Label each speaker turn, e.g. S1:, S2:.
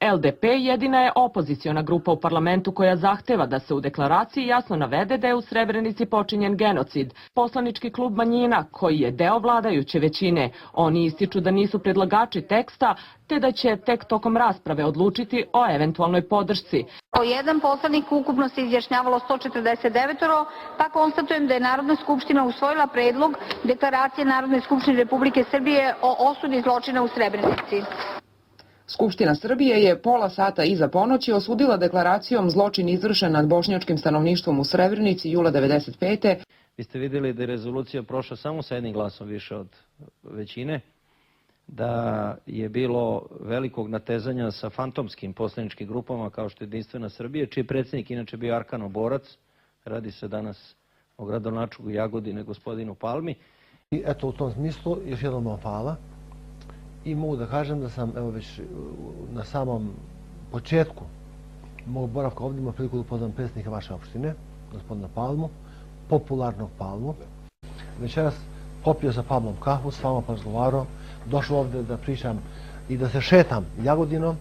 S1: LDP jedina je opoziciona grupa u parlamentu koja zahteva da se u deklaraciji jasno navede da je u Srebrenici počinjen genocid. Poslanički klub Manjina, koji je deo vladajuće većine, oni ističu da nisu predlagači teksta, te da će tek tokom rasprave odlučiti o eventualnoj podršci.
S2: Jedan poslanik ukupno se izjašnjavalo 149, pa konstatujem da je Narodna skupština usvojila predlog deklaracije Narodne skupštine Republike Srbije o osudi zločina u Srebrenici.
S3: Skupština Srbije je pola sata iza ponoći osudila deklaracijom zločin izvršen nad bošnjačkim stanovništvom u Srebrenici jula 1995.
S4: Vi ste vidjeli da je rezolucija prošla samo sa jednim glasom više od većine, da je bilo velikog natezanja sa fantomskim poslaničkim grupama kao što je Jedinstvena Srbija, čiji je predsjednik inače bio Arkano Borac, radi se danas o gradonačelniku Jagodine, gospodinu Palmi.
S5: I eto, u tom smislu još jednom vam hvala i mogu da kažem da sam evo već na samom početku mog boravka ovdje imao priliku da upoznam predsjednika vaše opštine, gospodina Palmu, popularnog Palmu. Večeras popio sa Palmom kafu, s vama porazgovarao, došao ovdje da pričam i da se šetam Jagodinom,